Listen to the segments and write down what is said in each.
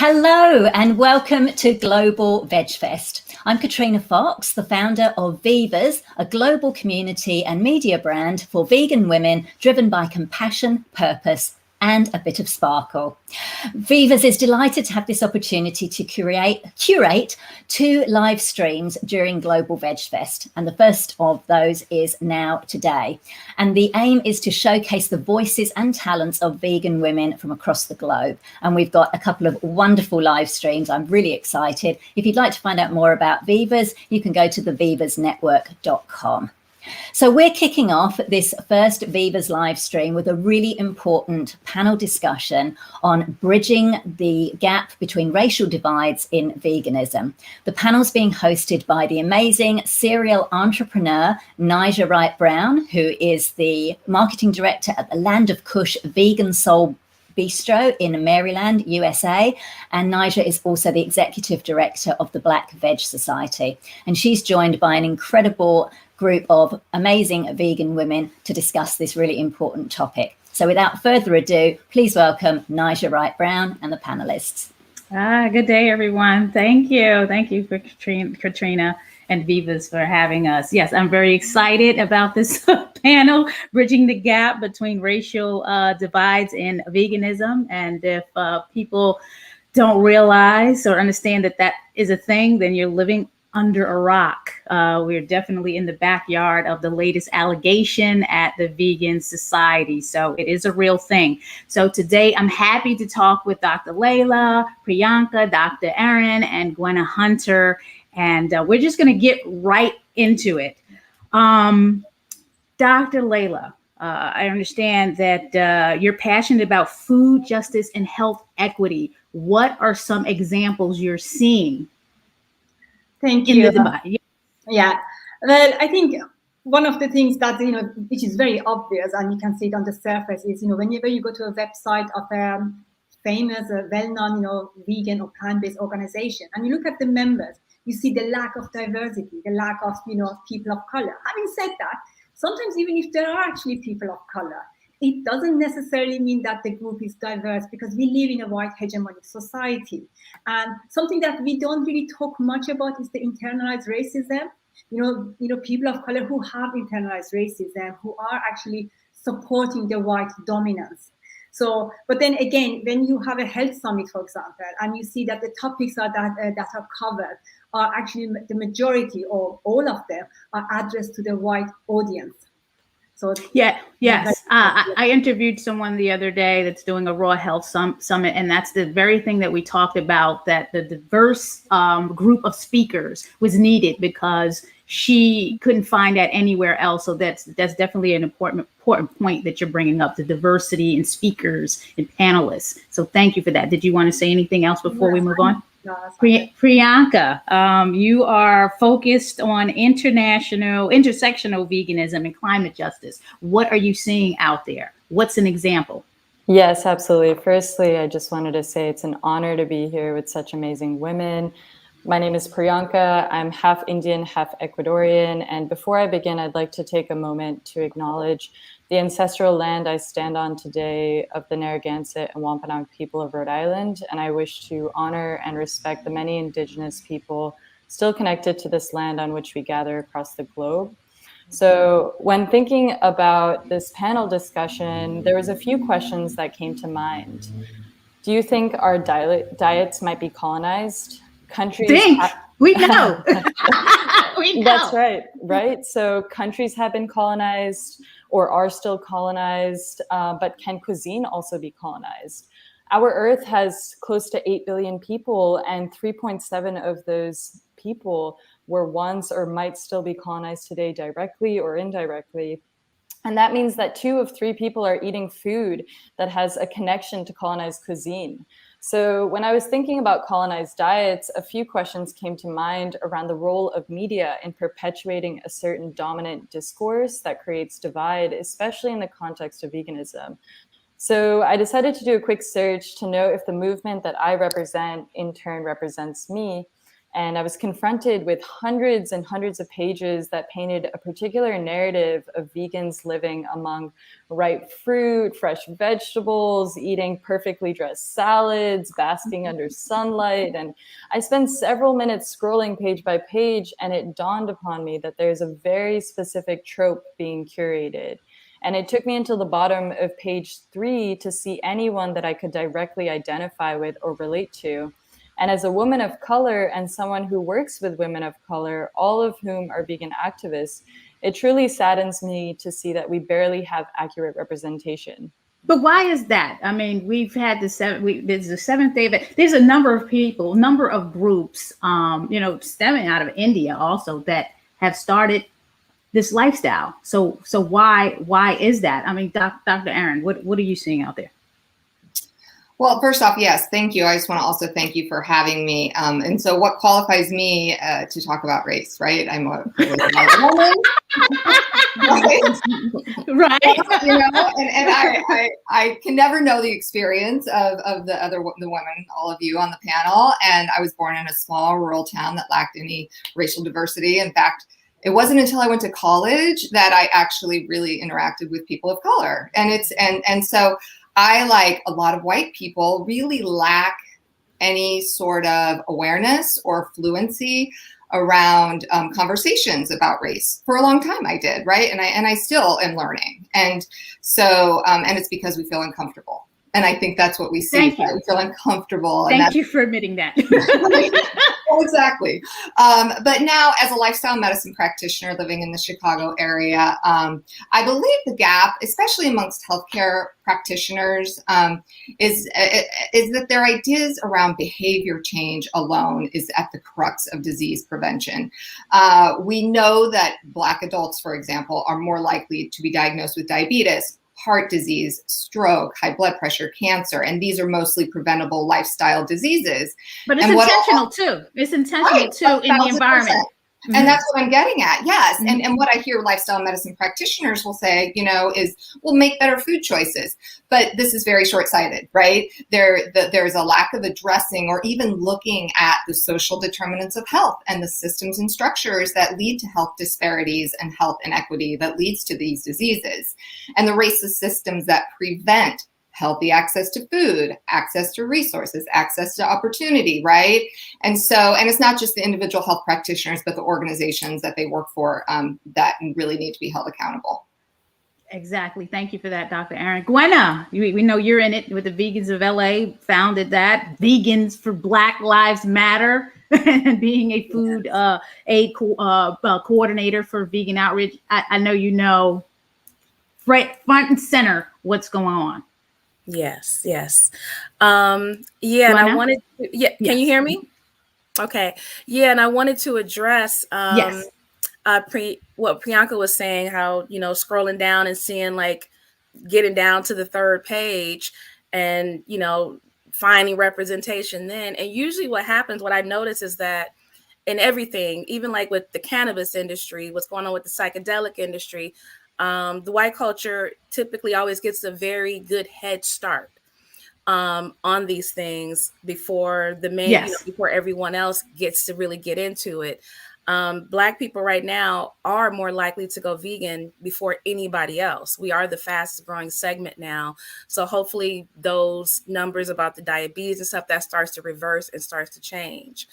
Hello and welcome to Global Veg Fest. I'm Katrina Fox, the founder of VIVAS, a global community and media brand for vegan women driven by compassion, purpose, and a bit of sparkle. VIVAS is delighted to have this opportunity to curate 2 live streams during Global Veg Fest, and the first of those is now today. And the aim is to showcase the voices and talents of vegan women from across the globe. And we've got a couple of wonderful live streams. I'm really excited. If you'd like to find out more about VIVAS, you can go to thevivasnetwork.com. So we're kicking off this first VIVAS live stream with a really important panel discussion on bridging the gap between racial divides in veganism. The panel's being hosted by the amazing serial entrepreneur Naijha Wright-Brown, who is the marketing director at the Land of Kush Vegan Soul Bistro in Maryland, USA. And Naijha is also the executive director of the Black Veg Society. And she's joined by an incredible group of amazing vegan women to discuss this really important topic. So without further ado, please welcome Naijha Wright-Brown and the panelists. Good day, everyone. Thank you. Thank you for Katrina and VIVAS for having us. Yes, I'm very excited about this panel, Bridging the Gap Between Racial Divides in Veganism. And if people don't realize or understand that that is a thing, then you're living under a rock. We're definitely in the backyard of the latest allegation at the Vegan Society. So it is a real thing. So today I'm happy to talk with Dr. Layla, Priyanka, Dr. Erin, and Gwenna Hunter. And we're just going to get right into it. Dr. Layla, I understand that you're passionate about food justice and health equity. What are some examples you're seeing? Thank you. Yeah, well, I think one of the things that, which is very obvious and you can see it on the surface is, whenever you go to a website of a famous, well-known, vegan or plant-based organization, and you look at the members, you see the lack of diversity, the lack of, people of color. Having said that, sometimes even if there are actually people of color, it doesn't necessarily mean that the group is diverse because we live in a white hegemonic society. And something that we don't really talk much about is the internalized racism. People of color who have internalized racism, who are actually supporting the white dominance. So, but then again, when you have a health summit, for example, and you see that the topics that are covered are actually the majority or all of them are addressed to the white audience. So yes. I interviewed someone the other day that's doing a raw health summit, and that's the very thing that we talked about, that the diverse group of speakers was needed because she couldn't find that anywhere else. So that's definitely an important point that you're bringing up, the diversity in speakers and panelists. So thank you for that. Did you want to say anything else before we move on? Priyanka, you are focused on intersectional veganism and climate justice. What are you seeing out there? What's an example? Yes, absolutely. Firstly, I just wanted to say it's an honor to be here with such amazing women. My name is Priyanka. I'm half Indian, half Ecuadorian. And before I begin, I'd like to take a moment to acknowledge the ancestral land I stand on today of the Narragansett and Wampanoag people of Rhode Island, and I wish to honor and respect the many Indigenous people still connected to this land on which we gather across the globe. So when thinking about this panel discussion, there was a few questions that came to mind. Do you think our diets might be colonized? We know. We know. That's right? So countries have been colonized or are still colonized, but can cuisine also be colonized? Our Earth has close to 8 billion people, and 3.7 of those people were once or might still be colonized today directly or indirectly. And that means that 2 of 3 people are eating food that has a connection to colonized cuisine. So when I was thinking about colonized diets, a few questions came to mind around the role of media in perpetuating a certain dominant discourse that creates divide, especially in the context of veganism. So I decided to do a quick search to know if the movement that I represent in turn represents me. And I was confronted with hundreds and hundreds of pages that painted a particular narrative of vegans living among ripe fruit, fresh vegetables, eating perfectly dressed salads, basking under sunlight. And I spent several minutes scrolling page by page, and it dawned upon me that there's a very specific trope being curated. And it took me until the bottom of page 3 to see anyone that I could directly identify with or relate to. And as a woman of color and someone who works with women of color, all of whom are vegan activists, it truly saddens me to see that we barely have accurate representation. But why is that? I mean, we've had there's the seventh day, but there's a number of people, number of groups, stemming out of India also that have started this lifestyle. So why is that? I mean, Dr. Aaron, what are you seeing out there? Well, first off, yes, thank you. I just want to also thank you for having me. And so what qualifies me to talk about race, right? I'm a woman. Right. And I can never know the experience of the women, all of you on the panel. And I was born in a small rural town that lacked any racial diversity. In fact, it wasn't until I went to college that I actually really interacted with people of color. And so I, like a lot of white people, really lack any sort of awareness or fluency around conversations about race. For a long time I did, right? And I still am learning. And so, and it's because we feel uncomfortable. And I think that's what we see. Thank you. We feel uncomfortable. Thank you for admitting that. Well, exactly. But now, as a lifestyle medicine practitioner living in the Chicago area, I believe the gap, especially amongst healthcare practitioners, is that their ideas around behavior change alone is at the crux of disease prevention. We know that Black adults, for example, are more likely to be diagnosed with diabetes, heart disease, stroke, high blood pressure, cancer, and these are mostly preventable lifestyle diseases. But it's intentional too. It's intentional too in the environment. And that's what I'm getting at. Yes. Mm-hmm. And what I hear lifestyle medicine practitioners will say, is we'll make better food choices. But this is very short-sighted, right? There's a lack of addressing or even looking at the social determinants of health and the systems and structures that lead to health disparities and health inequity that leads to these diseases. And the racist systems that prevent healthy access to food, access to resources, access to opportunity, right? And it's not just the individual health practitioners, but the organizations that they work for that really need to be held accountable. Exactly. Thank you for that, Dr. Aaron. Gwenna, we know you're in it with the Vegans of LA, founded that, Vegans for Black Lives Matter, and being a food aid coordinator for vegan outreach. I know you know front and center what's going on. Yes. And I wanted to, can you hear me? Okay. Yeah. And I wanted to address what Priyanka was saying, how, scrolling down and seeing, like, getting down to the third page and, finding representation then. And usually what happens, what I notice is that in everything, even like with the cannabis industry, what's going on with the psychedelic industry, the white culture typically always gets a very good head start on these things before the main, before everyone else gets to really get into it. Black people right now are more likely to go vegan before anybody else. We are the fastest growing segment now. So hopefully those numbers about the diabetes and stuff, that starts to reverse and starts to change.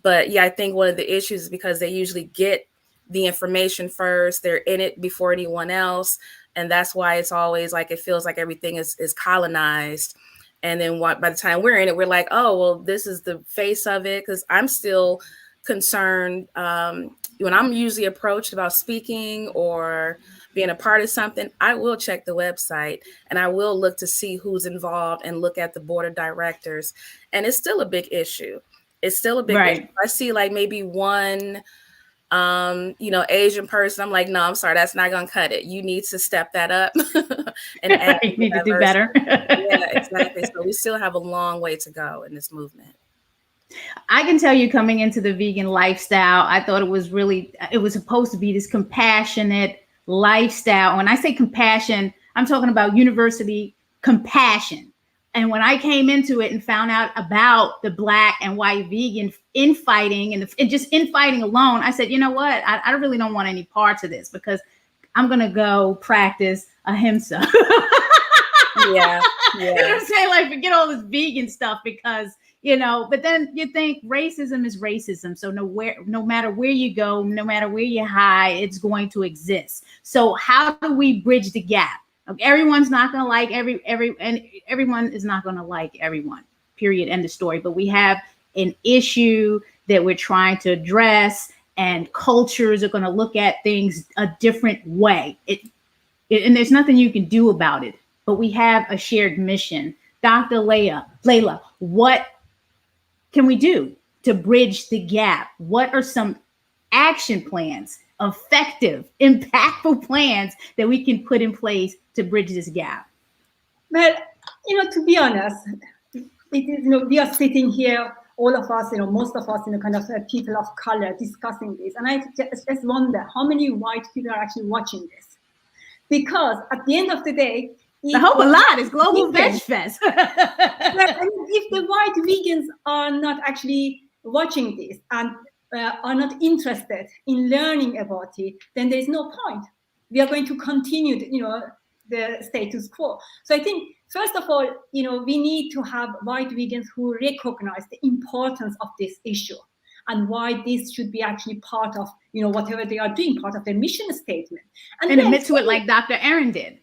But yeah, I think one of the issues is because they usually get the information first, they're in it before anyone else. And that's why it's always like, it feels like everything is colonized. And then by the time we're in it, we're like, oh, well, this is the face of it. Cause I'm still concerned when I'm usually approached about speaking or being a part of something, I will check the website and I will look to see who's involved and look at the board of directors. And it's still a big issue. It's still a big issue. I see like maybe one Asian person, I'm like, no, I'm sorry, that's not going to cut it. You need to step that up. And you need to do better. Yeah, exactly. So we still have a long way to go in this movement. I can tell you, coming into the vegan lifestyle, I thought it was supposed to be this compassionate lifestyle. When I say compassion, I'm talking about university compassion. And when I came into it and found out about the Black and white vegan infighting and just infighting alone, I said, you know what? I really don't want any parts of this, because I'm going to go practice ahimsa. Yeah. You know what I'm saying? Like, forget all this vegan stuff, because, you know, but then you think racism is racism. So no matter where you go, no matter where you hide, it's going to exist. So how do we bridge the gap? Everyone's not going to like everyone is not going to like everyone, period, end of story. But we have an issue that we're trying to address, and cultures are going to look at things a different way. And there's nothing you can do about it, but we have a shared mission. Dr. Layla, what can we do to bridge the gap? What are some action plans, effective, impactful plans that we can put in place to bridge this gap? Well, to be honest, it is, we are sitting here, all of us, most of us, kind of people of color discussing this. And I just wonder how many white people are actually watching this. Because at the end of the day, I hope a lot. It's Global Veg Fest. If the white vegans are not actually watching this and are not interested in learning about it, then there's no point. We are going to continue, the status quo. So I think, first of all, we need to have white vegans who recognize the importance of this issue and why this should be actually part of, whatever they are doing, part of their mission statement. And admit to it like Dr. Aaron did.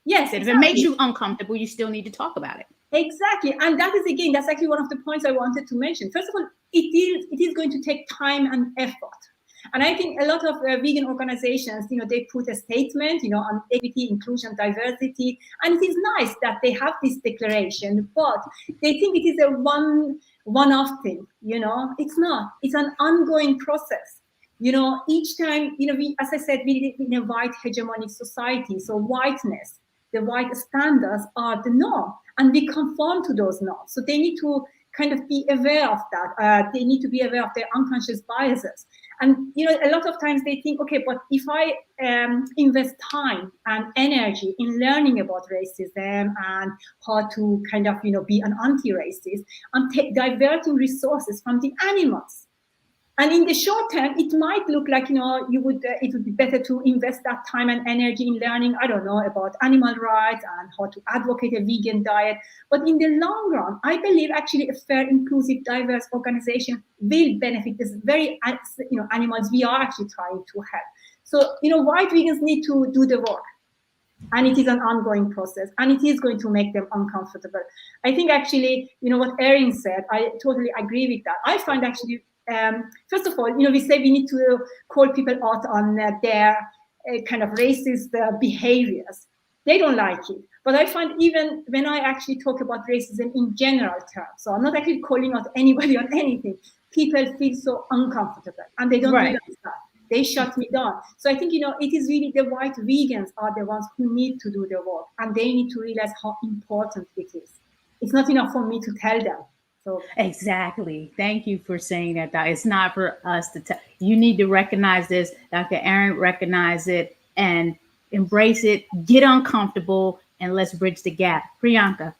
Yes, exactly. If it makes you uncomfortable, you still need to talk about it. Exactly. And that's actually one of the points I wanted to mention. First of all, it is going to take time and effort. And I think a lot of vegan organizations, they put a statement, on equity, inclusion, diversity. And it is nice that they have this declaration, but they think it is a one-off thing, It's not. It's an ongoing process. Each time, as I said, we live in a white hegemonic society. So whiteness, the white standards are the norm, and we conform to those norms. So they need to kind of be aware of that. They need to be aware of their unconscious biases. And, a lot of times they think, okay, but if I invest time and energy in learning about racism and how to kind of, be an anti-racist, I'm diverting resources from the animals. And in the short term, it might look like, it would be better to invest that time and energy in learning, I don't know, about animal rights and how to advocate a vegan diet. But in the long run, I believe actually a fair, inclusive, diverse organization will benefit this very, animals we are actually trying to help. So, white vegans need to do the work. And it is an ongoing process, and it is going to make them uncomfortable. I think actually, what Erin said, I totally agree with that. I find actually, first of all, we say we need to call people out on their kind of racist behaviors. They don't like it. But I find even when I actually talk about racism in general terms, so I'm not actually calling out anybody on anything, people feel so uncomfortable and they don't realize that. They shut me down. So I think, it is really the white vegans are the ones who need to do the work, and they need to realize how important it is. It's not enough for me to tell them. So exactly. Thank you for saying that. It's not for us to tell. You need to recognize this. Dr. Aaron recognized it and embrace it. Get uncomfortable and let's bridge the gap. Priyanka.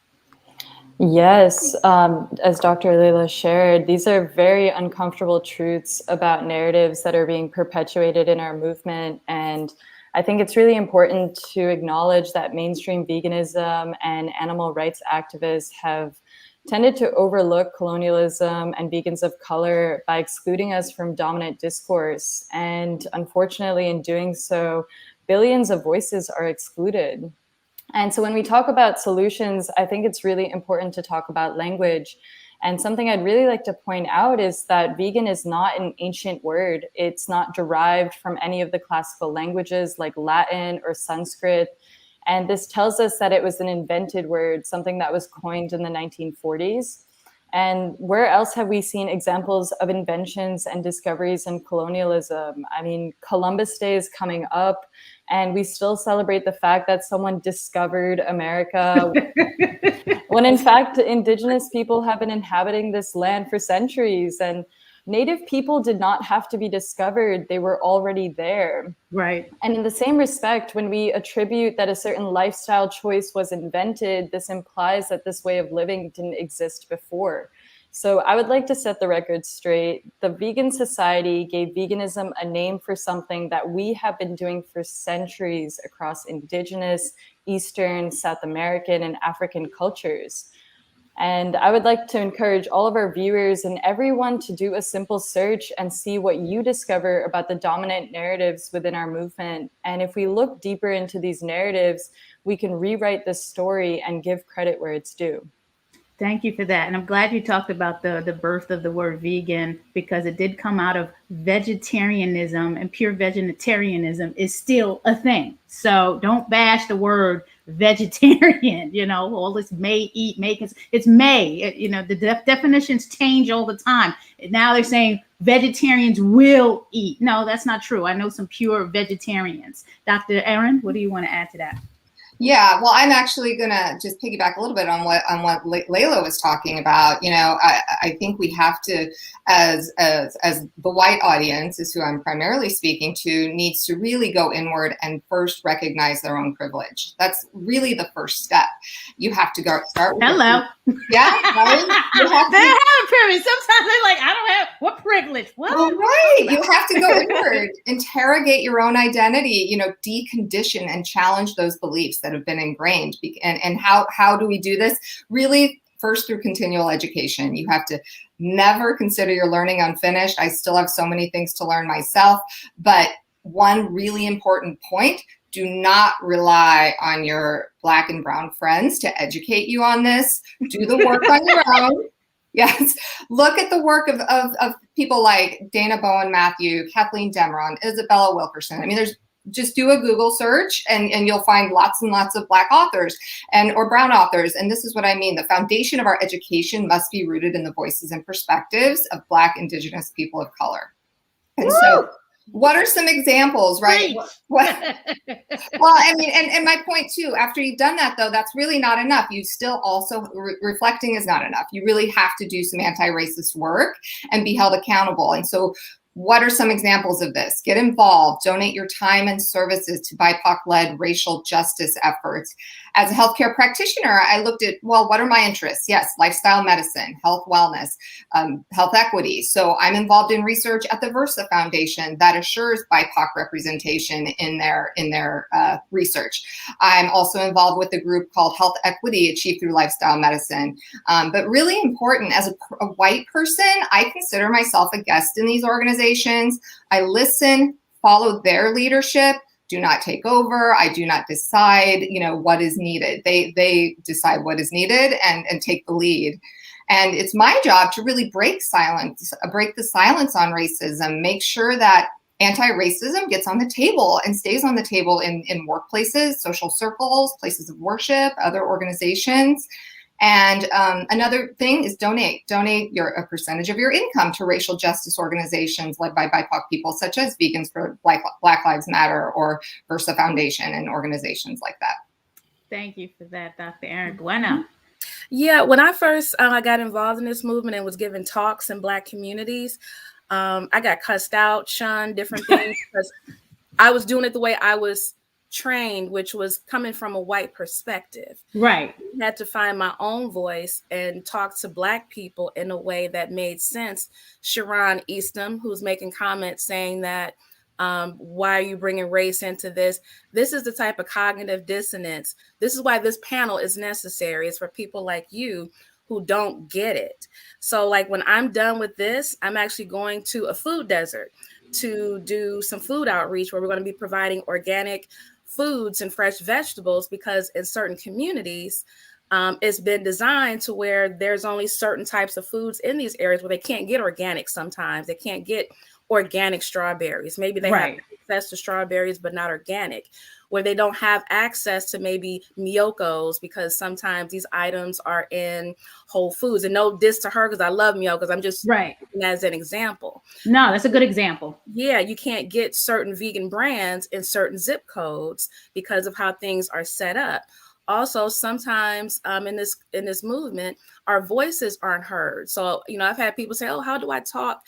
Yes, as Dr. Layla shared, these are very uncomfortable truths about narratives that are being perpetuated in our movement. And I think it's really important to acknowledge that mainstream veganism and animal rights activists have tended to overlook colonialism and vegans of color by excluding us from dominant discourse. And unfortunately, in doing so, billions of voices are excluded. And so when we talk about solutions, I think it's really important to talk about language. And something I'd really like to point out is that vegan is not an ancient word. It's not derived from any of the classical languages like Latin or Sanskrit. And this tells us that it was an invented word, something that was coined in the 1940s. And where else have we seen examples of inventions and discoveries in colonialism? I mean, Columbus Day is coming up, and we still celebrate the fact that someone discovered America, when in fact, indigenous people have been inhabiting this land for centuries. And Native people did not have to be discovered. They were already there. Right. And in the same respect, when we attribute that a certain lifestyle choice was invented, this implies that this way of living didn't exist before. So I would like to set the record straight. The Vegan Society gave veganism a name for something that we have been doing for centuries across Indigenous, Eastern, South American, and African cultures. And I would like to encourage all of our viewers and everyone to do a simple search and see what you discover about the dominant narratives within our movement. And if we look deeper into these narratives, we can rewrite this story and give credit where it's due. Thank you for that. And I'm glad you talked about the birth of the word vegan, because it did come out of vegetarianism, and pure vegetarianism is still a thing. So don't bash the word vegetarian, you know, all this may eat, it's may, you know, the definitions change all the time. Now they're saying vegetarians will eat. No, that's not true. I know some pure vegetarians. Dr. Aaron, what do you want to add to that? Yeah, well, I'm actually going to just piggyback a little bit on what Layla was talking about. You know, I think we have to, as the white audience is who I'm primarily speaking to, needs to really go inward and first recognize their own privilege. That's really the first step. You have to start with hello. Yeah, right? You have they have privilege. Sometimes they're like, I don't have what privilege. What? Well, right. You have to go inward, interrogate your own identity, you know, decondition and challenge those beliefs that have been ingrained. And how do we do this? Really, first through continual education. You have to never consider your learning unfinished. I still have so many things to learn myself. But one really important point, do not rely on your Black and brown friends to educate you on this. Do the work on your own. Yes. Look at the work of people like Dana Bowen Matthew, Kathleen Demeron, Isabella Wilkerson. I mean, just do a Google search and you'll find lots and lots of Black authors or brown authors. And this is what I mean. The foundation of our education must be rooted in the voices and perspectives of Black, Indigenous people of color. And so what are some examples, right? Well, I mean, and my point too, after you've done that though, that's really not enough. You still also, reflecting is not enough. You really have to do some anti-racist work and be held accountable. And so what are some examples of this? Get involved, donate your time and services to BIPOC-led racial justice efforts. As a healthcare practitioner, I looked at, well, what are my interests? Yes, lifestyle medicine, health wellness, health equity. So I'm involved in research at the Versa Foundation that assures BIPOC representation in their research. I'm also involved with a group called Health Equity Achieved Through Lifestyle Medicine. But really important, as a white person, I consider myself a guest in these organizations. I listen, follow their leadership. Do not take over. I do not decide, you know, what is needed. They decide what is needed and take the lead. And it's my job to really break the silence on racism, make sure that anti-racism gets on the table and stays on the table in workplaces, social circles, places of worship, other organizations. And another thing is donate a percentage of your income to racial justice organizations led by BIPOC people, such as Vegans for Black Lives Matter or Versa Foundation and organizations like that. Thank you for that, Dr. Erin. Gwenna. Yeah, when I first got involved in this movement and was giving talks in Black communities, I got cussed out, shunned, different things, because I was doing it the way I was trained, which was coming from a white perspective. Right. I had to find my own voice and talk to Black people in a way that made sense. Sharon Eastham, who's making comments saying that, why are you bringing race into this? This is the type of cognitive dissonance. This is why this panel is necessary. It's for people like you who don't get it. So like when I'm done with this, I'm actually going to a food desert to do some food outreach where we're going to be providing organic foods and fresh vegetables, because in certain communities, it's been designed to where there's only certain types of foods in these areas where they can't get organic sometimes. They can't get organic strawberries. Maybe they have access to strawberries, but not organic. Where they don't have access to maybe Miyokos, because sometimes these items are in Whole Foods. And no diss to her, because I love Miyokos. I'm just as an example. No, that's a good example. Yeah, you can't get certain vegan brands in certain zip codes because of how things are set up. Also, sometimes in this movement, our voices aren't heard. So, you know, I've had people say, oh, how do I talk,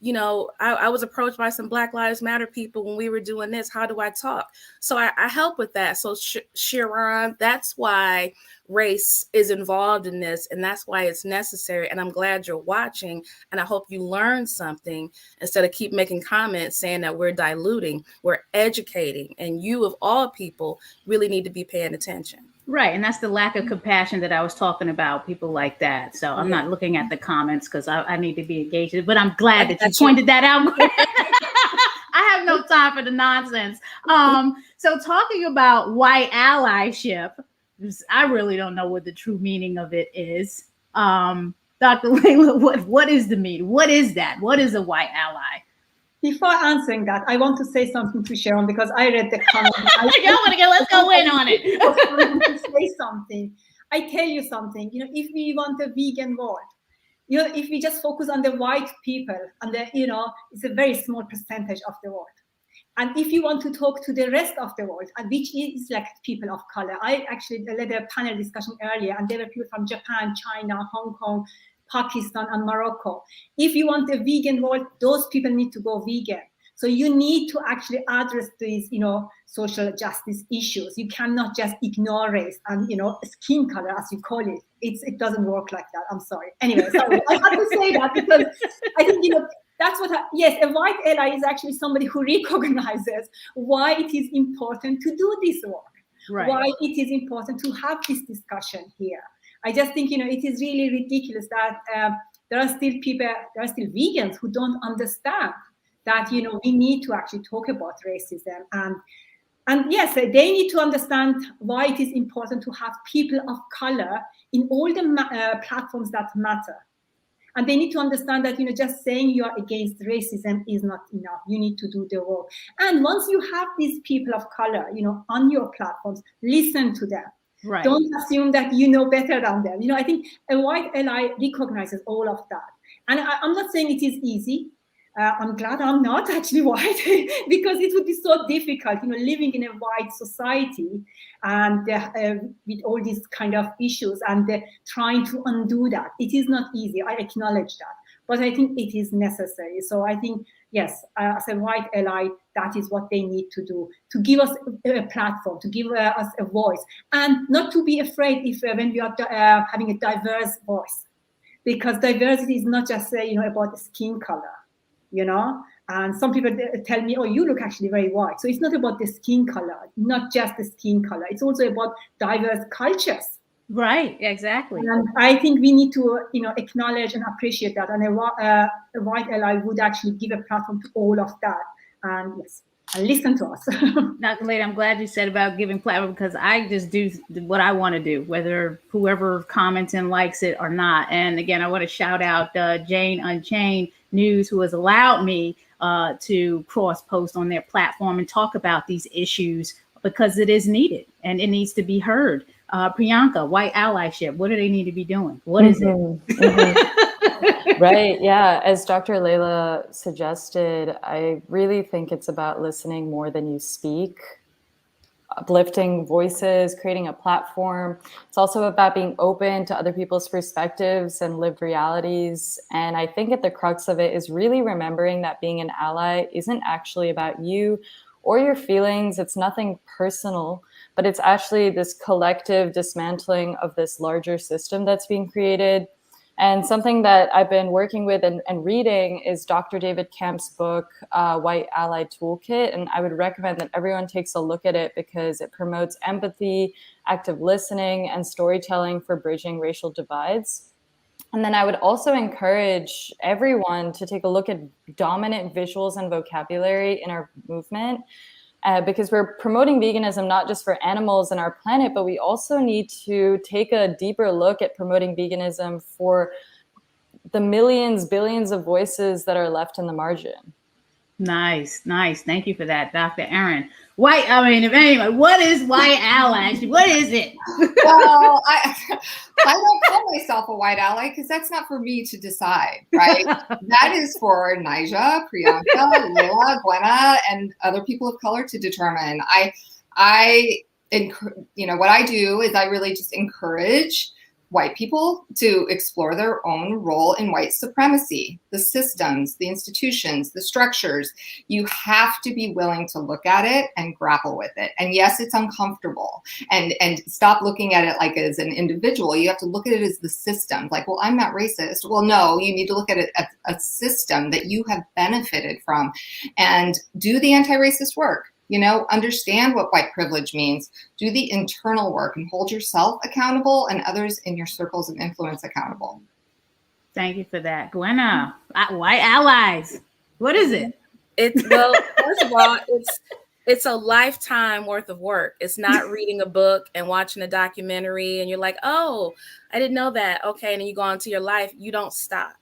I was approached by some Black Lives Matter people when we were doing this. How do I talk? So I help with that. So Sharon, that's why race is involved in this, and that's why it's necessary. And I'm glad you're watching, and I hope you learn something instead of keep making comments saying that we're diluting. We're educating, and you of all people really need to be paying attention. Right. And that's the lack of compassion that I was talking about, people like that. So I'm not looking at the comments because I need to be engaged. But I'm glad that you pointed that out. I have no time for the nonsense. So talking about white allyship, I really don't know what the true meaning of it is. Dr. Layla, what is the meaning? What is that? What is a white ally? Before answering that, I want to say something to Sharon because I read the comment. Let's go in on it. To say something. I tell you something, if we want a vegan world, if we just focus on the white people and it's a very small percentage of the world. And if you want to talk to the rest of the world, and which is like people of color, I actually led a panel discussion earlier, and there were people from Japan, China, Hong Kong, Pakistan, and Morocco. If you want a vegan world, those people need to go vegan. So you need to actually address these, social justice issues. You cannot just ignore race and, skin color, as you call it. It doesn't work like that. I'm sorry. Anyway, sorry. I had to say that because I think, that's what, yes, a white ally is actually somebody who recognizes why it is important to do this work, right. Why it is important to have this discussion here. I just think, it is really ridiculous that there are still vegans who don't understand that, we need to actually talk about racism. And yes, they need to understand why it is important to have people of color in all the platforms that matter. And they need to understand that, just saying you are against racism is not enough. You need to do the work. And once you have these people of color, on your platforms, listen to them. Right. Don't assume that you know better than them. I think a white ally recognizes all of that. And I'm not saying it is easy. I'm glad I'm not actually white because it would be so difficult, living in a white society and with all these kind of issues and trying to undo that. It is not easy. I acknowledge that. But I think it is necessary. So I think, yes, as a white ally, that is what they need to do, to give us a platform, to give us a voice, and not to be afraid when we are having a diverse voice, because diversity is not just about skin color, and some people tell me, oh, you look actually very white. So it's not about the skin color, not just the skin color. It's also about diverse cultures. Right, exactly. And I think we need to, acknowledge and appreciate that. And a white ally would actually give a platform to all of that. And yes, and listen to us. Dr. Lady, I'm glad you said about giving platform because I just do what I want to do, whether whoever comments and likes it or not. And again, I want to shout out Jane Unchained News, who has allowed me to cross post on their platform and talk about these issues because it is needed and it needs to be heard. Priyanka, white allyship, what do they need to be doing? What is it? Right. Yeah. As Dr. Layla suggested, I really think it's about listening more than you speak, uplifting voices, creating a platform. It's also about being open to other people's perspectives and lived realities. And I think at the crux of it is really remembering that being an ally isn't actually about you or your feelings. It's nothing personal, but it's actually this collective dismantling of this larger system that's being created. And something that I've been working with and reading is Dr. David Kemp's book, White Ally Toolkit. And I would recommend that everyone takes a look at it because it promotes empathy, active listening, and storytelling for bridging racial divides. And then I would also encourage everyone to take a look at dominant visuals and vocabulary in our movement. Because we're promoting veganism not just for animals and our planet, but we also need to take a deeper look at promoting veganism for the millions, billions of voices that are left in the margin. Nice. Thank you for that, Dr. Aaron. What is white allyship? What is it? Well, I don't call myself a white ally because that's not for me to decide, right? That is for Naijha, Priyanka, Layla, Gwenna, and other people of color to determine. What I do is I really just encourage white people to explore their own role in white supremacy, the systems, the institutions, the structures. You have to be willing to look at it and grapple with it. And yes, it's uncomfortable. And stop looking at it like as an individual. You have to look at it as the system. Like, well, I'm not racist. Well, no, you need to look at it as a system that you have benefited from and do the anti-racist work. You know, understand what white privilege means. Do the internal work and hold yourself accountable and others in your circles of influence accountable. Thank you for that. Gwenna, white allies. What is it? Well, first of all, it's a lifetime worth of work. It's not reading a book and watching a documentary and you're like, oh, I didn't know that. Okay. And then you go on to your life. You don't stop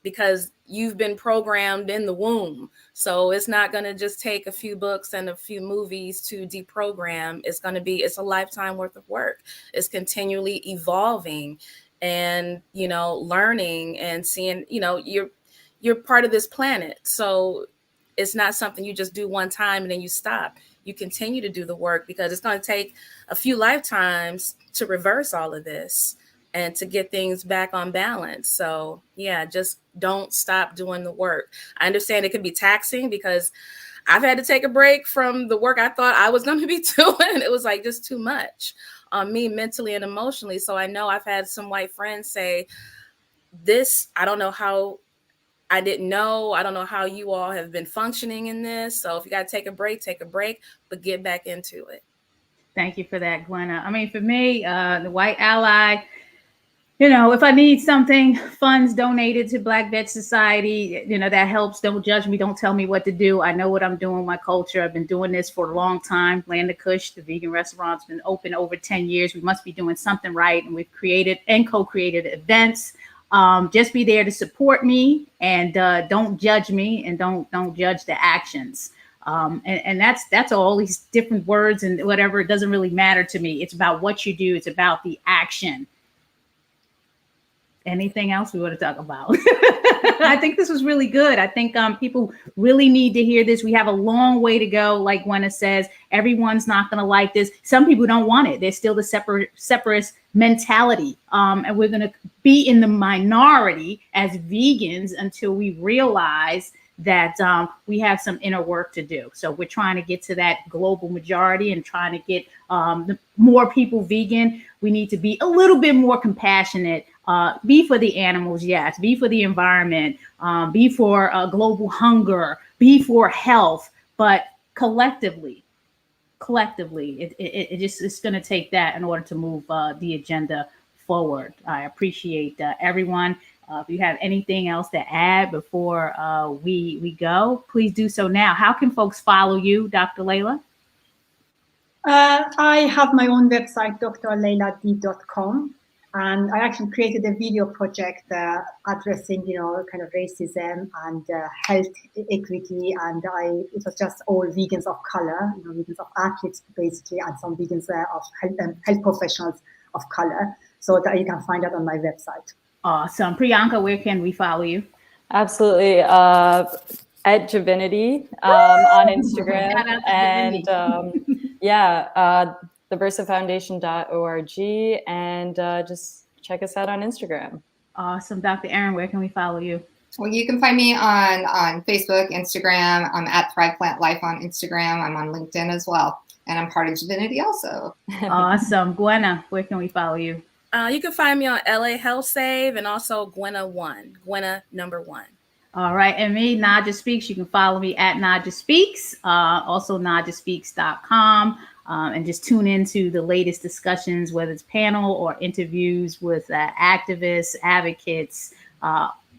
because you've been programmed in the womb. So it's not going to just take a few books and a few movies to deprogram. It's a lifetime worth of work. It's continually evolving and, you know, learning and seeing, you know, you're part of this planet. So it's not something you just do one time and then you stop. You continue to do the work because it's going to take a few lifetimes to reverse all of this and to get things back on balance. So yeah, just don't stop doing the work. I understand it can be taxing because I've had to take a break from the work I thought I was going to be doing. It was like just too much on me mentally and emotionally. So I know I've had some white friends say this, I don't know how you all have been functioning in this. So if you got to take a break, but get back into it. Thank you for that, Gwenna. I mean, for me, the white ally, you know, if I need something, funds donated to Black Veg Society, you know, that helps. Don't judge me. Don't tell me what to do. I know what I'm doing with my culture. I've been doing this for a long time. Land of Kush, the vegan restaurant's been open over 10 years. We must be doing something right. And we've created and co-created events. Just be there to support me and don't judge me and don't judge the actions. And that's all these different words and whatever. It doesn't really matter to me. It's about what you do. It's about the action. Anything else we want to talk about? I think this was really good. I think people really need to hear this. We have a long way to go. Like Gwenna says, everyone's not going to like this. Some people don't want it. There's still the separatist mentality. And we're going to be in the minority as vegans until we realize that we have some inner work to do. So we're trying to get to that global majority and trying to get more people vegan. We need to be a little bit more compassionate. Be for the animals, yes. Be for the environment. Be for global hunger. Be for health. But collectively, it's going to take that in order to move the agenda forward. I appreciate everyone. If you have anything else to add before we go, please do so now. How can folks follow you, Dr. Layla? I have my own website, drleilad.com. And I actually created a video project addressing, you know, kind of racism and health equity. And it was just all vegans of color, you know, vegans of athletes, basically, and some vegans of health professionals of color. So that you can find that on my website. Awesome. Priyanka, where can we follow you? Absolutely. At Divinity on Instagram. And theversafoundation.org, and just check us out on Instagram. Awesome. Dr. Erin, where can we follow you? Well, you can find me on Facebook, Instagram. I'm at Thrive Plant Life on Instagram. I'm on LinkedIn as well. And I'm part of Divinity also. Awesome. Gwenna, where can we follow you? You can find me on LA Health Save and also Gwenna1, Gwenna #1. All right. And me, Naijha Speaks. You can follow me at Naijha Speaks, also naijaspeaks.com. And just tune into the latest discussions, whether it's panel or interviews with activists, advocates,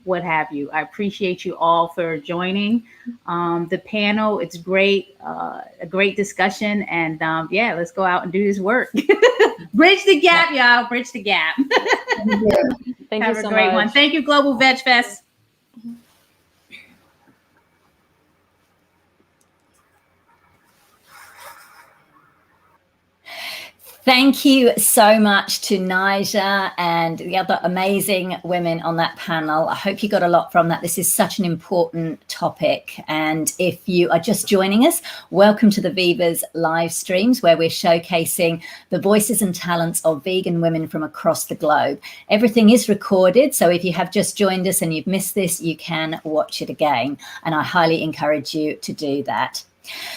what have you. I appreciate you all for joining the panel. It's great, a great discussion. And yeah, let's go out and do this work. Bridge the gap, y'all. Bridge the gap. Thank Have you so a great much. one. Thank you, Global Veg Fest. Thank you so much to Naijha and the other amazing women on that panel. I hope you got a lot from that. This is such an important topic. And if you are just joining us, welcome to the VIVAS live streams, where we're showcasing the voices and talents of vegan women from across the globe. Everything is recorded, so if you have just joined us and you've missed this, you can watch it again. And I highly encourage you to do that.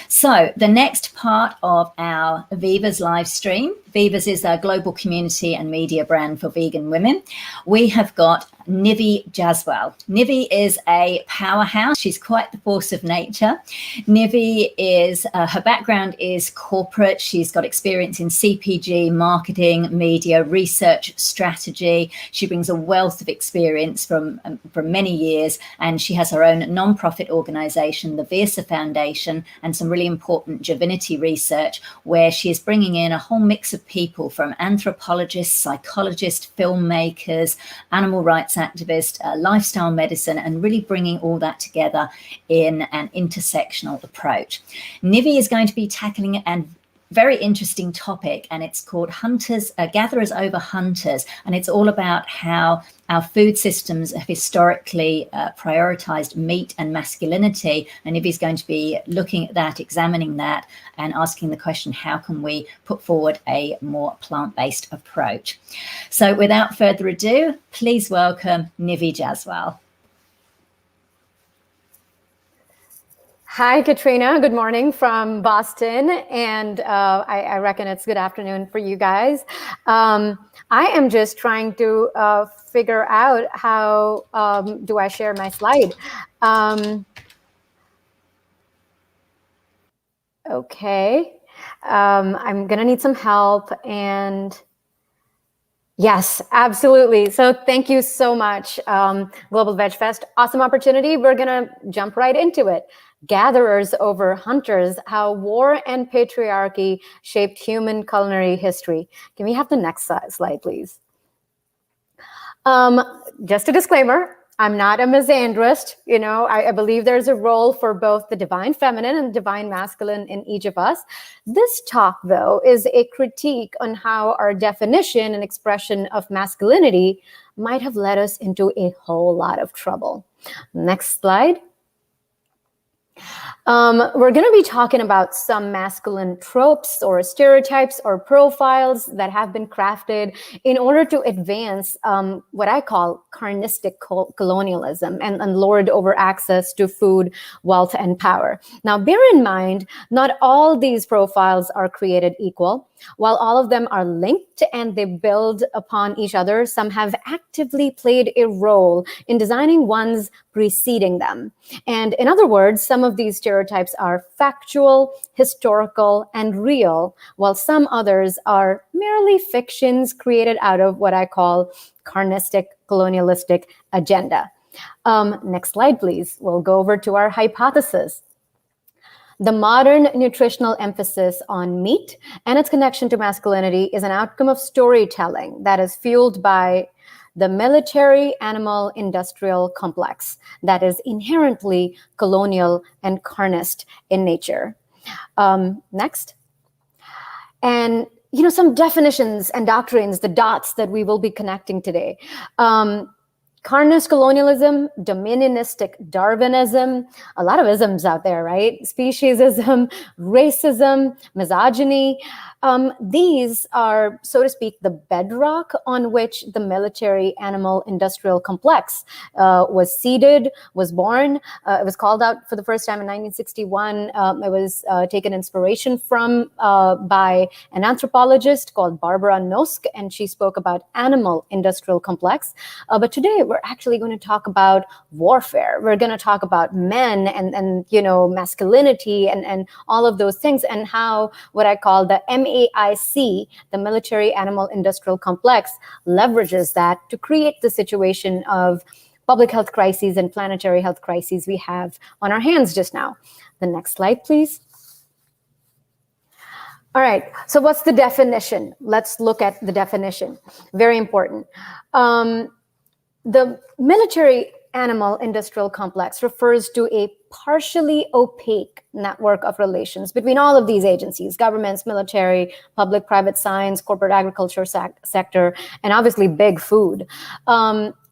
So the next part of our VIVAS live stream, VIVAS is a global community and media brand for vegan women. We have got Nivi Jaswal. Nivi is a powerhouse. She's quite the force of nature. Nivi is, her background is corporate. She's got experience in CPG, marketing, media, research, strategy. She brings a wealth of experience from many years, and she has her own non-profit organization, the VIVAS Foundation, and some really important divinity research, where she is bringing in a whole mix of people, from anthropologists, psychologists, filmmakers, animal rights activists, lifestyle medicine, and really bringing all that together in an intersectional approach. Nivi is going to be tackling a very interesting topic, and it's called Gatherers Over Hunters, and it's all about how our food systems have historically prioritized meat and masculinity. And Nivi's going to be looking at that, examining that, and asking the question, how can we put forward a more plant-based approach? So without further ado, please welcome Nivi Jaswal. Hi, Katrina. Good morning from Boston. And I reckon it's good afternoon for you guys. I am just trying to figure out how do I share my slide. Okay. I'm going to need some help. And yes, absolutely. So thank you so much, Global Veg Fest. Awesome opportunity. We're going to jump right into it. Gatherers over hunters, how war and patriarchy shaped human culinary history. Can we have the next slide, please? Just a disclaimer, I'm not a misandrist. You know, I believe there's a role for both the divine feminine and divine masculine in each of us. This talk, though, is a critique on how our definition and expression of masculinity might have led us into a whole lot of trouble. Next slide. We're going to be talking about some masculine tropes or stereotypes or profiles that have been crafted in order to advance what I call carnistic colonialism and lord over access to food, wealth, and power. Now, bear in mind, not all these profiles are created equal. While all of them are linked and they build upon each other, some have actively played a role in designing ones preceding them. And in other words, some of these stereotypes are factual, historical, and real, while some others are merely fictions created out of what I call carnistic colonialistic agenda. Next slide, please. We'll go over to our hypothesis. The modern nutritional emphasis on meat and its connection to masculinity is an outcome of storytelling that is fueled by the military animal industrial complex that is inherently colonial and carnist in nature. Next. And, you know, some definitions and doctrines, the dots that we will be connecting today. Carnist colonialism, dominionistic Darwinism, a lot of isms out there, right? Speciesism, racism, misogyny. These are, so to speak, the bedrock on which the military animal industrial complex was seeded, was born. It was called out for the first time in 1961. It was taken inspiration from by an anthropologist called Barbara Nosk, and she spoke about animal industrial complex. But today we're actually going to talk about warfare. We're going to talk about men and you know, masculinity and all of those things, and how what I call the MAIC, the military animal industrial complex, leverages that to create the situation of public health crises and planetary health crises we have on our hands just now. The next slide, please. All right, so what's the definition? Let's look at the definition. Very important. The military animal industrial complex refers to a partially opaque network of relations between all of these agencies, governments, military, public, private science, corporate agriculture sector, and obviously big food.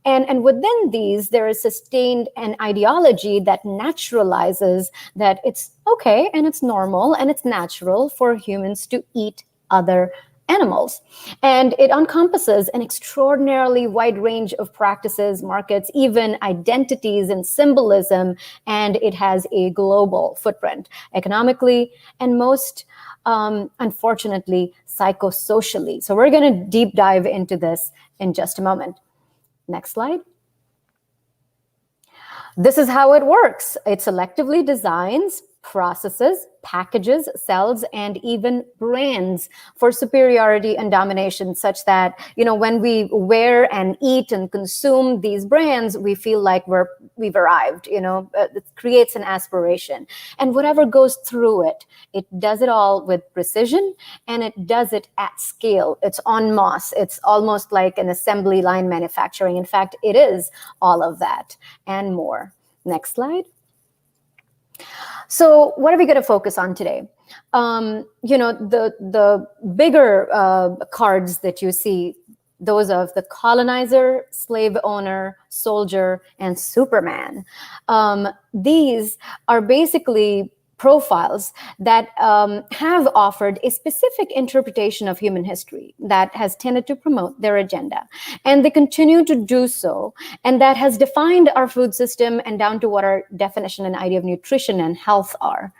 And within these, there is sustained an ideology that naturalizes that it's okay and it's normal and it's natural for humans to eat other animals. And it encompasses an extraordinarily wide range of practices, markets, even identities and symbolism, and it has a global footprint economically and most unfortunately psychosocially. So we're going to deep dive into this in just a moment. Next slide. This is how it works. It selectively designs, processes, packages, sells, and even brands for superiority and domination, such that, when we wear and eat and consume these brands, we feel like we've arrived. It creates an aspiration. And whatever goes through it, it does it all with precision, and it does it at scale. It's en masse. It's almost like an assembly line manufacturing. In fact, it is all of that and more. Next slide. So what are we going to focus on today? The bigger cards that you see, those of the colonizer, slave owner, soldier, and Superman. These are basically profiles that have offered a specific interpretation of human history that has tended to promote their agenda. And they continue to do so. And that has defined our food system and down to what our definition and idea of nutrition and health are.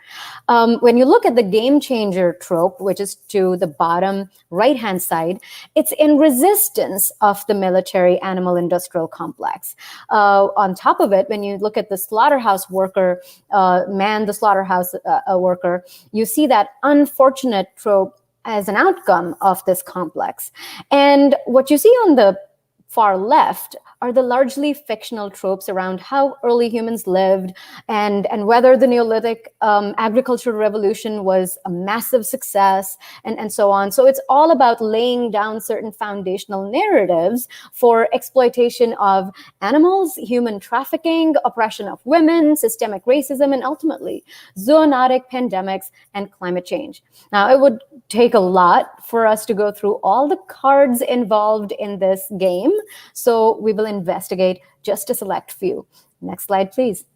When you look at the game changer trope, which is to the bottom right-hand side, it's in resistance of the military animal industrial complex. On top of it, when you look at the slaughterhouse worker, the slaughterhouse worker, you see that unfortunate trope as an outcome of this complex. And what you see on the far left are the largely fictional tropes around how early humans lived and whether the Neolithic agricultural revolution was a massive success and so on. So it's all about laying down certain foundational narratives for exploitation of animals, human trafficking, oppression of women, systemic racism, and ultimately zoonotic pandemics and climate change. Now, it would take a lot for us to go through all the cards involved in this game. So we will investigate just a select few. Next slide, please.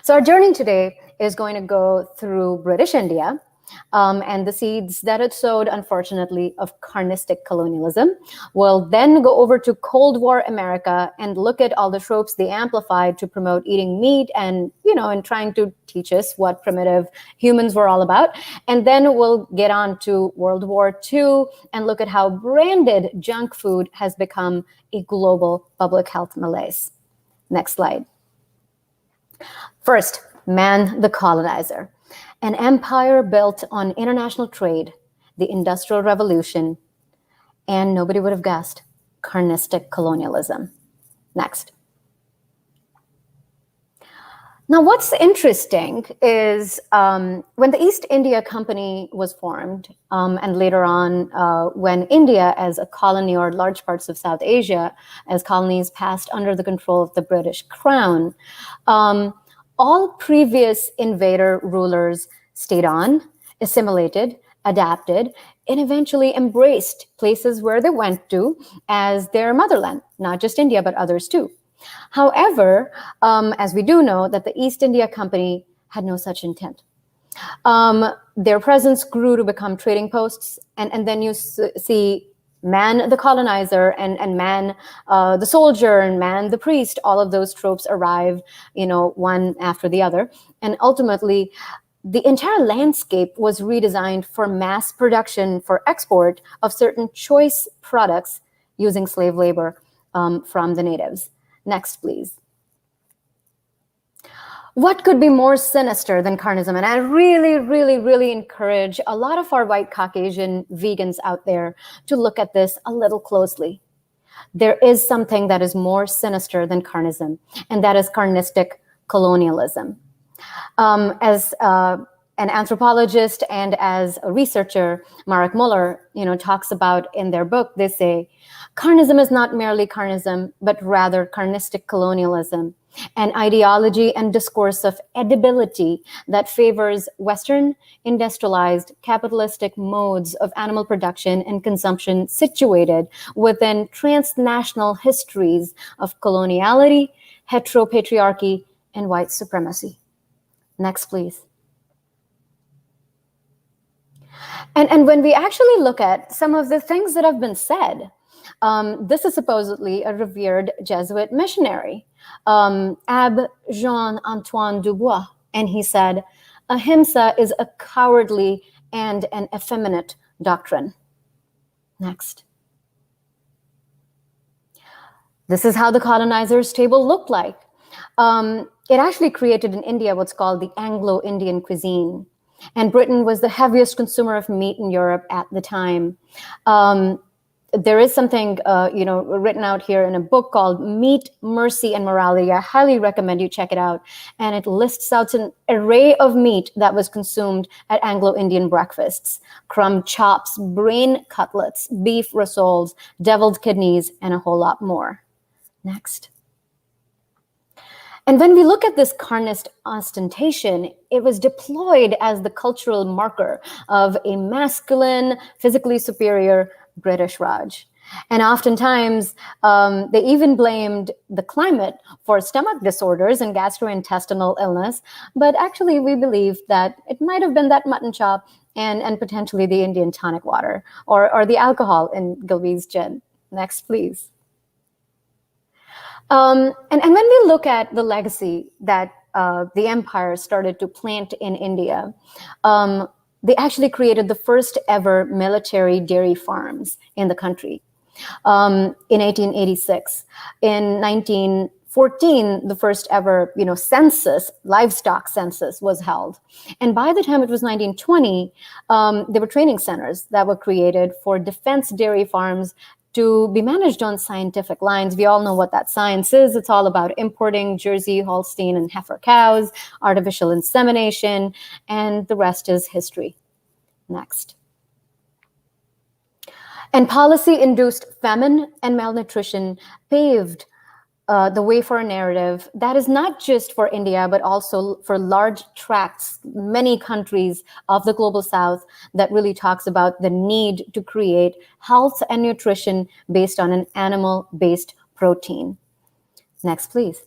So our journey today is going to go through British India and the seeds that it sowed, unfortunately, of carnistic colonialism. We'll then go over to Cold War America and look at all the tropes they amplified to promote eating meat and, and trying to teach us what primitive humans were all about. And then we'll get on to World War II and look at how branded junk food has become a global public health malaise. Next slide. First, man the colonizer. An empire built on international trade, the Industrial Revolution, and nobody would have guessed, carnistic colonialism. Next. Now, what's interesting is when the East India Company was formed, and later on when India as a colony or large parts of South Asia as colonies passed under the control of the British Crown, all previous invader rulers stayed on, assimilated, adapted, and eventually embraced places where they went to as their motherland, not just India, but others too. However, as we do know, that the East India Company had no such intent. Their presence grew to become trading posts, and then you see man the colonizer and man the soldier and man the priest. All of those tropes arrive, one after the other. And ultimately, the entire landscape was redesigned for mass production for export of certain choice products using slave labor from the natives. Next, please. What could be more sinister than carnism? And I really, really, really encourage a lot of our white Caucasian vegans out there to look at this a little closely. There is something that is more sinister than carnism, and that is carnistic colonialism. As an anthropologist and as a researcher, Marek Muller, talks about in their book, they say, carnism is not merely carnism, but rather carnistic colonialism. an ideology and discourse of edibility that favors Western, industrialized, capitalistic modes of animal production and consumption situated within transnational histories of coloniality, heteropatriarchy, and white supremacy. Next, please. And when we actually look at some of the things that have been said, this is supposedly a revered Jesuit missionary, Abbe Jean-Antoine Dubois, and he said, "Ahimsa is a cowardly and an effeminate doctrine." Next. This is how the colonizers' table looked like. It actually created in India what's called the Anglo-Indian cuisine. And Britain was the heaviest consumer of meat in Europe at the time. There is something, written out here in a book called Meat, Mercy, and Morality. I highly recommend you check it out. And it lists out an array of meat that was consumed at Anglo-Indian breakfasts: crumb chops, brain cutlets, beef rissoles, deviled kidneys, and a whole lot more. Next. And when we look at this Carnist ostentation, it was deployed as the cultural marker of a masculine, physically superior British Raj. And oftentimes, they even blamed the climate for stomach disorders and gastrointestinal illness. But actually, we believe that it might have been that mutton chop and potentially the Indian tonic water or the alcohol in Gilbey's gin. Next, please. And when we look at the legacy that the empire started to plant in India, they actually created the first ever military dairy farms in the country in 1886. In 1914, the first ever census, livestock census, was held. And by the time it was 1920, there were training centers that were created for defense dairy farms to be managed on scientific lines. We all know what that science is. It's all about importing Jersey, Holstein, and heifer cows, artificial insemination, and the rest is history. Next. And policy-induced famine and malnutrition paved the way for a narrative that is not just for India, but also for large tracts, many countries of the global south, that really talks about the need to create health and nutrition based on an animal-based protein. Next, please.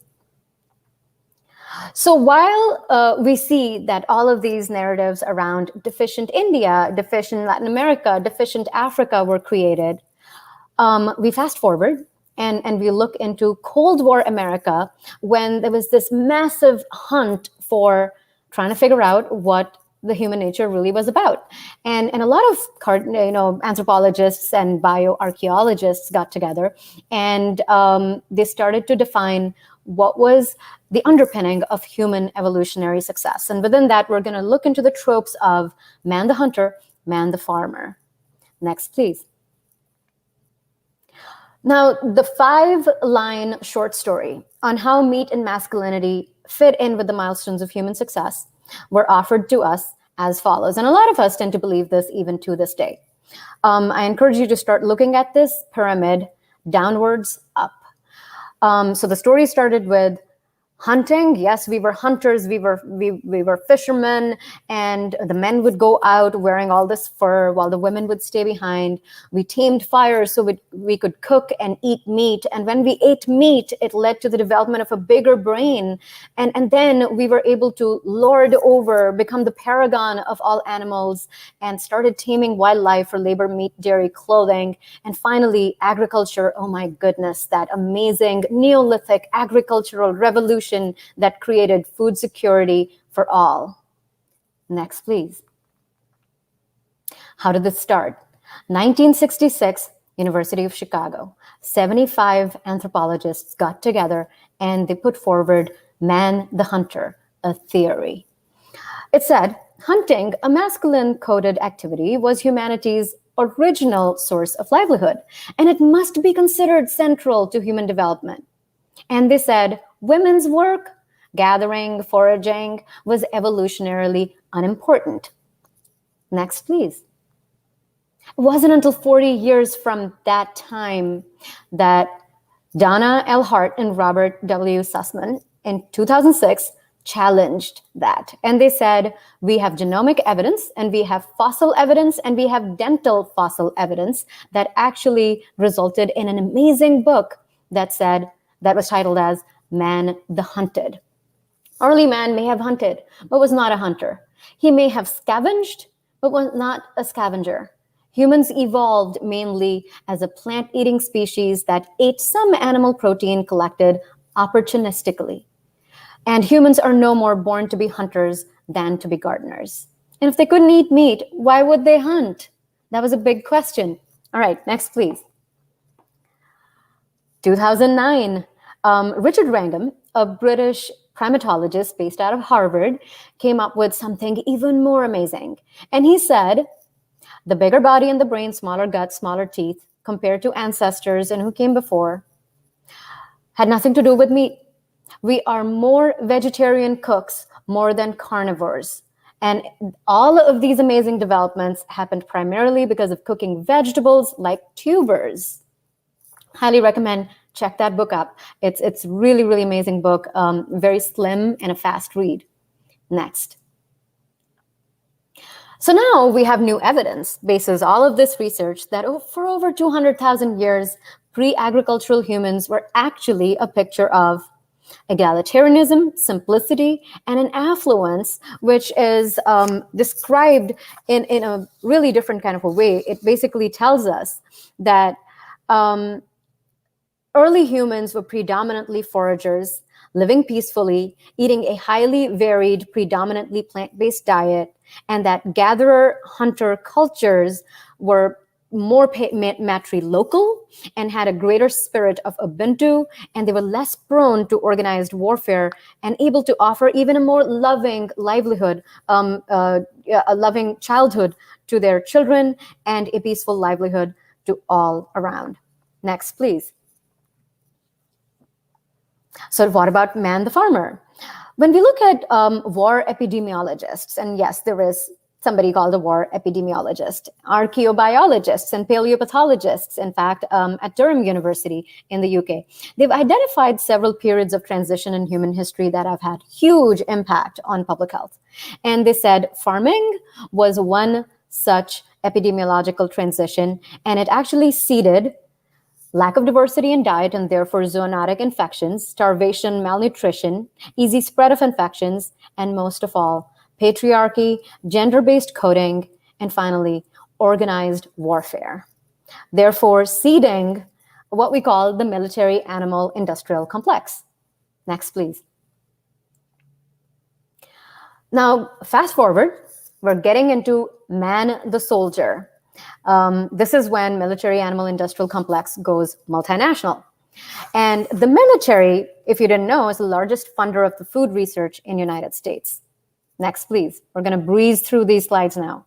So while we see that all of these narratives around deficient India, deficient Latin America, deficient Africa were created, we fast forward and we look into Cold War America, when there was this massive hunt for trying to figure out what the human nature really was about. And a lot of anthropologists and bioarchaeologists got together, and they started to define what was the underpinning of human evolutionary success. And within that, we're going to look into the tropes of man the hunter, man the farmer. Next, please. Now, the 5-line short story on how meat and masculinity fit in with the milestones of human success were offered to us as follows. And a lot of us tend to believe this even to this day. I encourage you to start looking at this pyramid downwards up. So the story started with hunting. Yes, we were hunters, we were fishermen, and the men would go out wearing all this fur while the women would stay behind. We tamed fire so we could cook and eat meat. And when we ate meat, it led to the development of a bigger brain. And then we were able to lord over, become the paragon of all animals, and started taming wildlife for labor, meat, dairy, clothing. And finally, agriculture. Oh my goodness, that amazing Neolithic agricultural revolution that created food security for all. Next, please. How did this start? 1966, University of Chicago. 75 anthropologists got together and they put forward Man the Hunter, a theory. It said, hunting, a masculine-coded activity, was humanity's original source of livelihood, and it must be considered central to human development. And they said, women's work, gathering, foraging, was evolutionarily unimportant. Next, please. It wasn't until 40 years from that time that Donna L. Hart and Robert W. Sussman in 2006 challenged that. And they said, we have genomic evidence and we have fossil evidence and we have dental fossil evidence that actually resulted in an amazing book that was titled as Man the Hunted. Early man may have hunted, but was not a hunter. He may have scavenged, but was not a scavenger. Humans evolved mainly as a plant-eating species that ate some animal protein collected opportunistically. And humans are no more born to be hunters than to be gardeners. And if they couldn't eat meat, why would they hunt? That was a big question. All right, next, please. 2009, Richard Wrangham, a British primatologist based out of Harvard, came up with something even more amazing. And he said, the bigger body and the brain, smaller gut, smaller teeth, compared to ancestors and who came before, had nothing to do with meat. We are more vegetarian cooks, more than carnivores. And all of these amazing developments happened primarily because of cooking vegetables like tubers. Highly recommend check that book up. It's really, really amazing book, very slim and a fast read. Next. So now we have new evidence, bases all of this research, that for over 200,000 years, pre-agricultural humans were actually a picture of egalitarianism, simplicity, and an affluence, which is described in a really different kind of a way. It basically tells us that early humans were predominantly foragers, living peacefully, eating a highly varied, predominantly plant-based diet, and that gatherer-hunter cultures were more matrilocal and had a greater spirit of Ubuntu, and they were less prone to organized warfare and able to offer even a more loving livelihood, a loving childhood to their children and a peaceful livelihood to all around. Next, please. So what about man the farmer? When we look at war epidemiologists, and yes, there is somebody called a war epidemiologist, archaeobiologists and paleopathologists, in fact, at Durham University in the UK. They've identified several periods of transition in human history that have had huge impact on public health. And they said farming was one such epidemiological transition, and it actually seeded lack of diversity in diet and therefore zoonotic infections, starvation, malnutrition, easy spread of infections, and most of all, patriarchy, gender-based coding, and finally, organized warfare. Therefore, seeding what we call the military animal industrial complex. Next, please. Now, fast forward, we're getting into man the soldier. This is when military animal industrial complex goes multinational. And the military, if you didn't know, is the largest funder of the food research in the United States. Next, please. We're going to breeze through these slides now.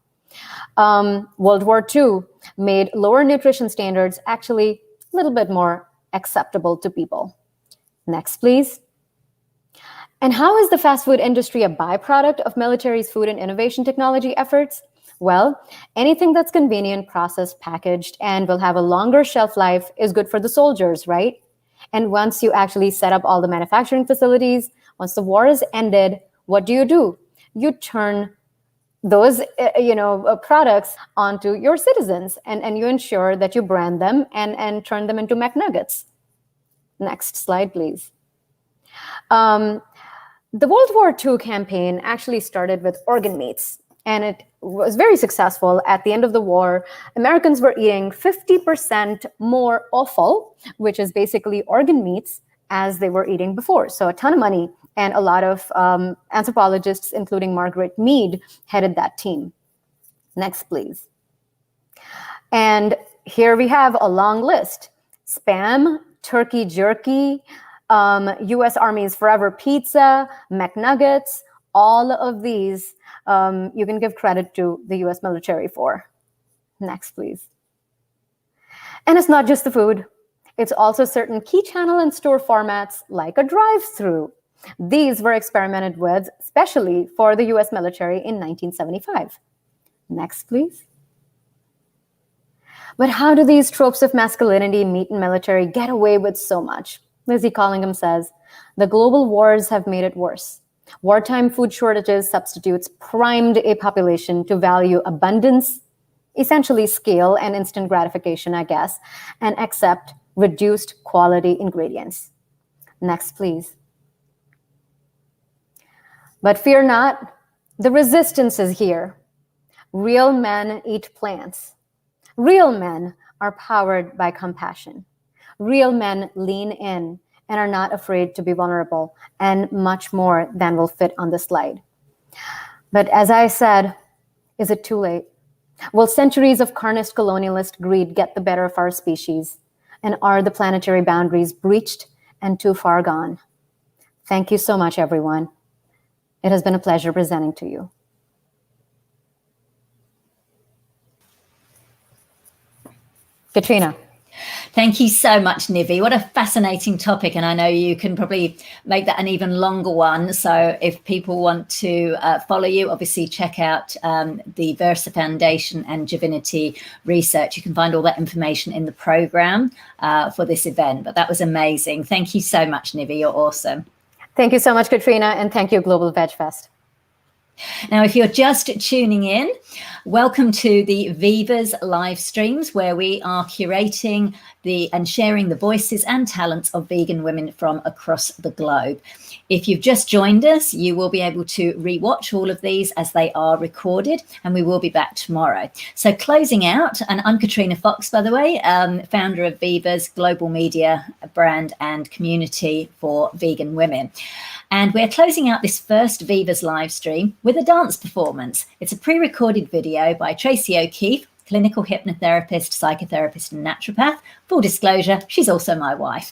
World War II made lower nutrition standards actually a little bit more acceptable to people. Next, please. And how is the fast food industry a byproduct of military's food and innovation technology efforts? Well, anything that's convenient, processed, packaged, and will have a longer shelf life is good for the soldiers, right? And once you actually set up all the manufacturing facilities, once the war is ended, what do? You turn those products onto your citizens, and you ensure that you brand them and turn them into McNuggets. Next slide, please. The World War II campaign actually started with organ meats, and it was very successful. At the end of the war, Americans were eating 50% more offal, which is basically organ meats, as they were eating before. So a ton of money, and a lot of anthropologists, including Margaret Mead, headed that team. Next, please. And here we have a long list. Spam, turkey jerky, U.S. Army's Forever Pizza, McNuggets, all of these you can give credit to the U.S. military for. Next, please. And it's not just the food. It's also certain key channel and store formats like a drive-through. These were experimented with, especially for the U.S. military in 1975. Next, please. But how do these tropes of masculinity, meat, and military get away with so much? Lizzie Collingham says, The global wars have made it worse. Wartime food shortages substitutes primed a population to value abundance, essentially scale and instant gratification, I guess, and accept reduced quality ingredients. Next, please. But fear not, the resistance is here. Real men eat plants. Real men are powered by compassion. Real men lean in and are not afraid to be vulnerable, and much more than will fit on the slide. But as I said, is it too late? Will centuries of Carnist colonialist greed get the better of our species? And are the planetary boundaries breached and too far gone? Thank you so much, everyone. It has been a pleasure presenting to you. Katrina. Thank you so much, Nivi. What a fascinating topic. And I know you can probably make that an even longer one. So if people want to follow you, obviously check out the Versa Foundation and Divinity Research. You can find all that information in the program for this event. But that was amazing. Thank you so much, Nivi. You're awesome. Thank you so much, Katrina. And thank you, Global Veg Fest. Now, if you're just tuning in, welcome to the VIVAS live streams, where we are curating and sharing the voices and talents of vegan women from across the globe. If you've just joined us, you will be able to rewatch all of these as they are recorded, and we will be back tomorrow. So closing out, and I'm Katrina Fox, by the way, founder of VIVAS, global media brand and community for vegan women. And we're closing out this first VIVAS live stream with a dance performance. It's a pre-recorded video by Tracie O'Keefe, clinical hypnotherapist, psychotherapist, and naturopath. Full disclosure, she's also my wife.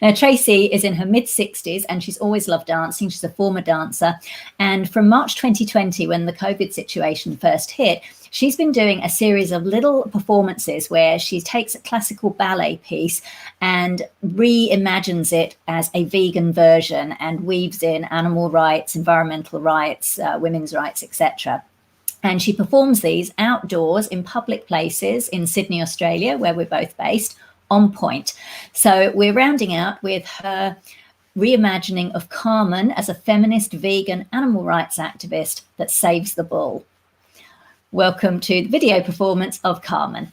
Now, Tracie is in her mid-60s and she's always loved dancing. She's a former dancer. And from March 2020, when the COVID situation first hit, she's been doing a series of little performances where she takes a classical ballet piece and reimagines it as a vegan version and weaves in animal rights, environmental rights, women's rights, etc. And she performs these outdoors in public places in Sydney, Australia, where we're both based, on point. So we're rounding out with her reimagining of Carmen as a feminist, vegan, animal rights activist that saves the bull. Welcome to the video performance of Carmen.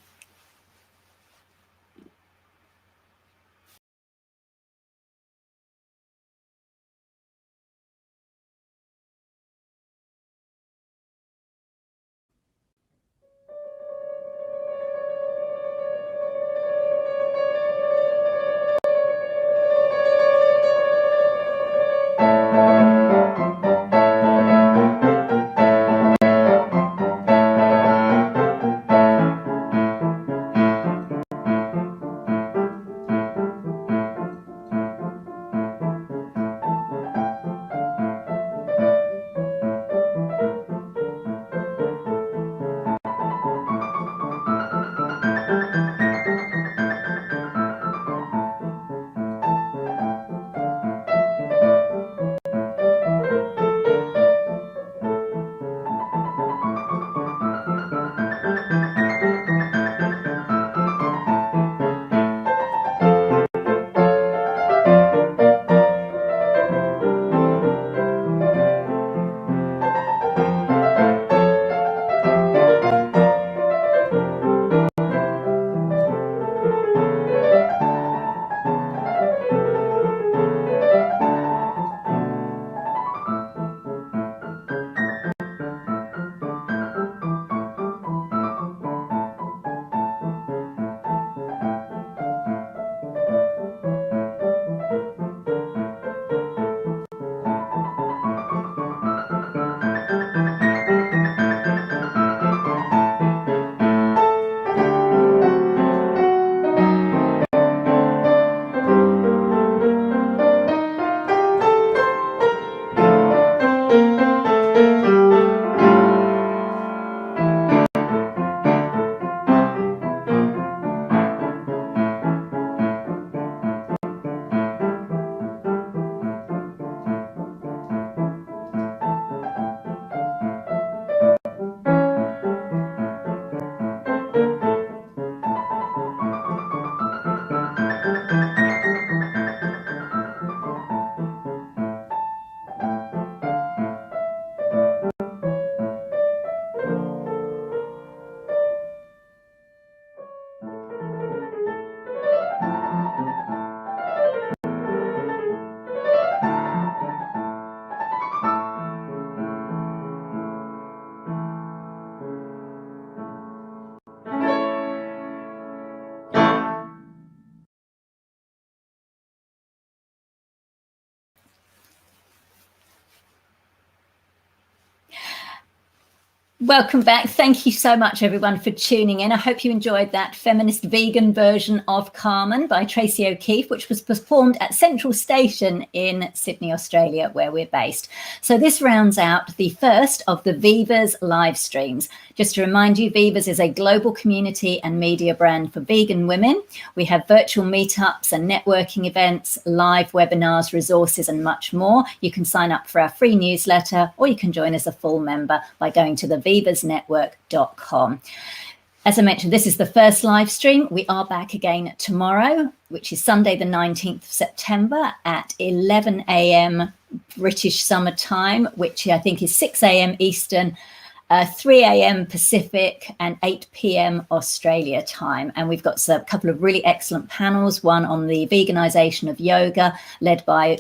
Welcome back. Thank you so much, everyone, for tuning in. I hope you enjoyed that feminist vegan version of Carmen by Tracie O'Keefe, which was performed at Central Station in Sydney, Australia, where we're based. So this rounds out the first of the VIVAS live streams. Just to remind you, VIVAS is a global community and media brand for vegan women. We have virtual meetups and networking events, live webinars, resources, and much more. You can sign up for our free newsletter, or you can join as a full member by going to the vivasnetwork.com. As I mentioned, this is the first live stream. We are back again tomorrow, which is Sunday, the 19th of September at 11 a.m. British summer time, which I think is 6 a.m. Eastern, 3 a.m. Pacific, and 8 p.m. Australia time. And we've got a couple of really excellent panels, one on the veganization of yoga, led by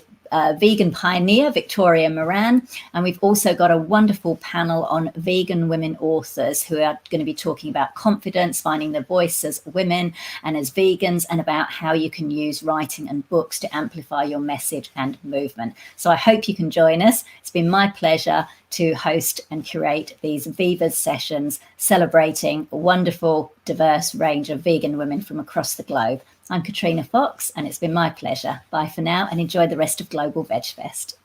vegan pioneer Victoria Moran, and we've also got a wonderful panel on vegan women authors who are going to be talking about confidence, finding their voice as women and as vegans, and about how you can use writing and books to amplify your message and movement. So I hope you can join us. It's been my pleasure to host and curate these VIVAS sessions celebrating a wonderful, diverse range of vegan women from across the globe. I'm Katrina Fox, and it's been my pleasure. Bye for now, and enjoy the rest of Global Veg Fest.